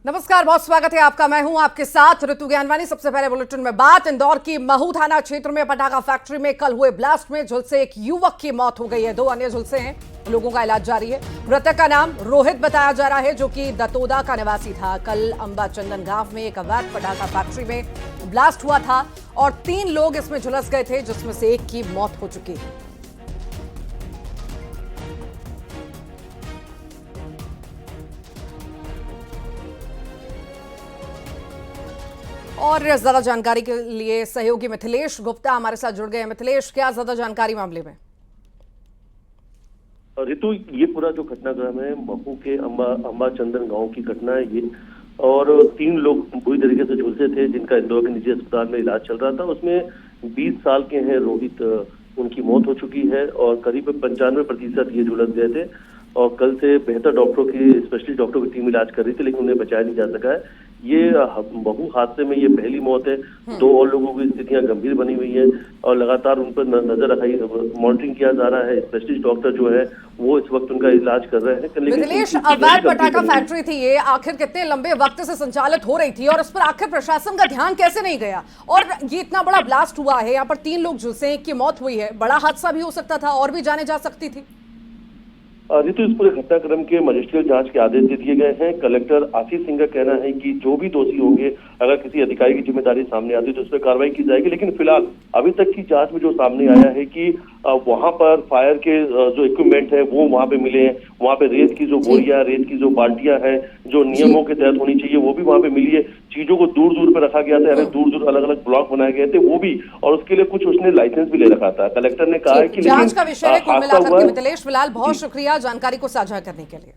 नमस्कार, बहुत स्वागत है आपका। मैं हूं आपके साथ ऋतु ज्ञानवानी। सबसे पहले बुलेटिन में बात इंदौर की महू थाना क्षेत्र में पटाखा फैक्ट्री में कल हुए ब्लास्ट में झुलसे एक युवक की मौत हो गई है। 2 अन्य झुलसे हैं, लोगों का इलाज जारी है। मृतक का नाम रोहित बताया जा रहा है, जो कि दतोदा का निवासी था। कल अंबा चंदन गांव में एक अवैध पटाखा फैक्ट्री में ब्लास्ट हुआ था और 3 लोग इसमें झुलस गए थे, जिसमें से एक की मौत हो चुकी है। और ज्यादा जानकारी के लिए सहयोगी मिथिलेश गुप्ता हमारे साथ जुड़ गए हैं। मिथिलेश, क्या ज्यादा जानकारी मामले में? ऋतु, ये पूरा जो घटनाक्रम है महू के अंबा चंदन गांव की घटना है ये। और 3 लोग बुरी तरीके से झुलसे थे, जिनका इंदौर के निजी अस्पताल में इलाज चल रहा था। उसमें 20 साल के हैं रोहित, उनकी मौत हो चुकी है और करीब 95% ये झुलस गए थे। और कल से बेहतर डॉक्टरों की, स्पेशलिस्ट डॉक्टरों की टीम इलाज कर रही थी, लेकिन उन्हें बचाया नहीं जा सका है। ये महू हादसे में ये पहली मौत है। 2 और लोगों की स्थितियां गंभीर बनी हुई है और लगातार उन पर नजर रखाई, मॉनिटरिंग किया जा रहा है। स्पेशलिस्ट डॉक्टर जो है वो इस वक्त उनका इलाज कर रहे हैं। मिथिलेश, अवैध पटाखा फैक्ट्री थी ये, आखिर कितने लंबे वक्त से संचालित हो रही थी और उस पर आखिर प्रशासन का ध्यान कैसे नहीं गया? और ये इतना बड़ा ब्लास्ट हुआ है, यहाँ पर 3 लोग झुलसे, एक की मौत हुई है। बड़ा हादसा भी हो सकता था और भी जाने जा सकती थी। ऋतु, इस पूरे घटनाक्रम के मजिस्ट्रियल जांच के आदेश दे दिए गए हैं। कलेक्टर आशीष सिंह का कहना है कि जो भी दोषी होंगे, अगर किसी अधिकारी की जिम्मेदारी सामने आती है तो उस पर कार्रवाई की जाएगी। लेकिन फिलहाल अभी तक की जांच में जो सामने आया है कि वहां पर फायर के जो इक्विपमेंट है वो वहां पे मिले हैं। वहां पे रेत की जो बोरियां, रेत की जो बाल्टियां हैं, जो नियमों के तहत होनी चाहिए, वो भी वहां पे मिली है। चीजों को दूर दूर पे रखा गया था, यानी दूर दूर अलग अलग ब्लॉक बनाए गए थे वो भी, और उसके लिए कुछ उसने लाइसेंस भी ले रखा था। कलेक्टर ने कहा है कि जांच का विषय है कुल मिलाकर के। मिथिलेश, फिलहाल बहुत शुक्रिया जानकारी को साझा करने के लिए।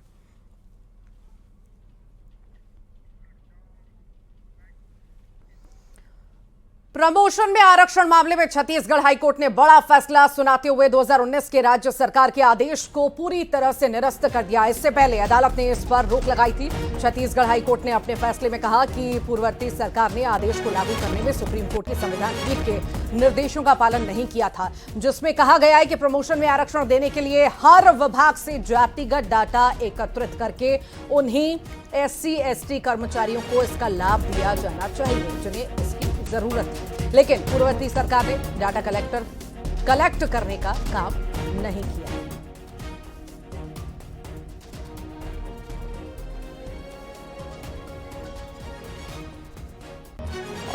प्रमोशन में आरक्षण मामले में छत्तीसगढ़ हाईकोर्ट ने बड़ा फैसला सुनाते हुए 2019 के राज्य सरकार के आदेश को पूरी तरह से निरस्त कर दिया। इससे पहले अदालत ने इस पर रोक लगाई थी। छत्तीसगढ़ हाईकोर्ट ने अपने फैसले में कहा कि पूर्ववर्ती सरकार ने आदेश को लागू करने में सुप्रीम कोर्ट की संविधान पीठ के निर्देशों का पालन नहीं किया था, जिसमें कहा गया है कि प्रमोशन में आरक्षण देने के लिए हर विभाग से जातिगत डाटा एकत्रित करके उन्हीं SC/ST कर्मचारियों को इसका लाभ दिया जाना चाहिए जिन्हें इसकी जरूरत है। लेकिन पूर्ववर्ती सरकार ने डाटा कलेक्ट करने का काम नहीं किया।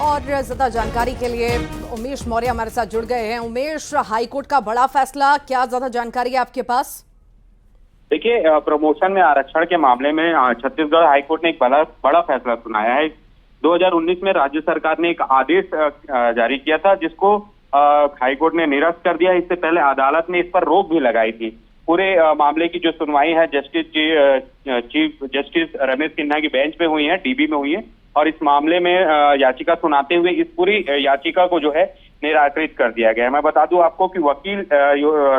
और ज्यादा जानकारी के लिए उमेश मौर्य हमारे साथ जुड़ गए हैं। उमेश, हाईकोर्ट का बड़ा फैसला, क्या ज्यादा जानकारी है आपके पास? देखिए, प्रमोशन में आरक्षण के मामले में छत्तीसगढ़ हाईकोर्ट ने एक बड़ा फैसला सुनाया है। 2019 में राज्य सरकार ने एक आदेश जारी किया था, जिसको हाईकोर्ट ने निरस्त कर दिया। इससे पहले अदालत ने इस पर रोक भी लगाई थी। पूरे मामले की जो सुनवाई है चीफ जस्टिस रमेश सिन्हा की बेंच पे हुई है, DB में हुई है। और इस मामले में याचिका सुनाते हुए इस पूरी याचिका को जो है निराकृत कर दिया गया है। मैं बता दूं आपको कि वकील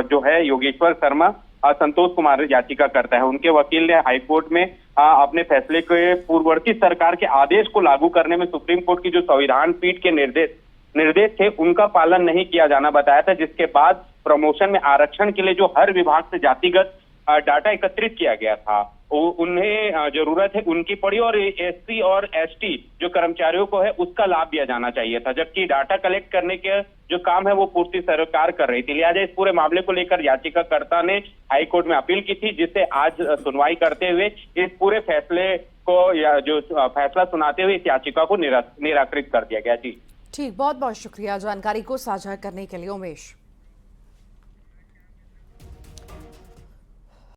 जो है योगेश्वर शर्मा संतोष कुमार याचिका करता है। उनके वकील ने हाईकोर्ट में अपने फैसले के पूर्ववर्ती सरकार के आदेश को लागू करने में सुप्रीम कोर्ट की जो संविधान पीठ के निर्देश थे उनका पालन नहीं किया जाना बताया था, जिसके बाद प्रमोशन में आरक्षण के लिए जो हर विभाग से जातिगत डाटा एकत्रित किया गया था उन्हें जरूरत है उनकी पड़ी, और SC और ST जो कर्मचारियों को है उसका लाभ दिया जाना चाहिए था, जबकि डाटा कलेक्ट करने के जो काम है वो पूर्ति सरकार कर रही थी। लिहाजा इस पूरे मामले को लेकर याचिकाकर्ता ने हाईकोर्ट में अपील की थी, जिससे आज सुनवाई करते हुए इस पूरे फैसले को जो फैसला सुनाते हुए इस याचिका को निराकृत कर दिया गया। जी ठीक, बहुत बहुत शुक्रिया जानकारी को साझा करने के लिए उमेश।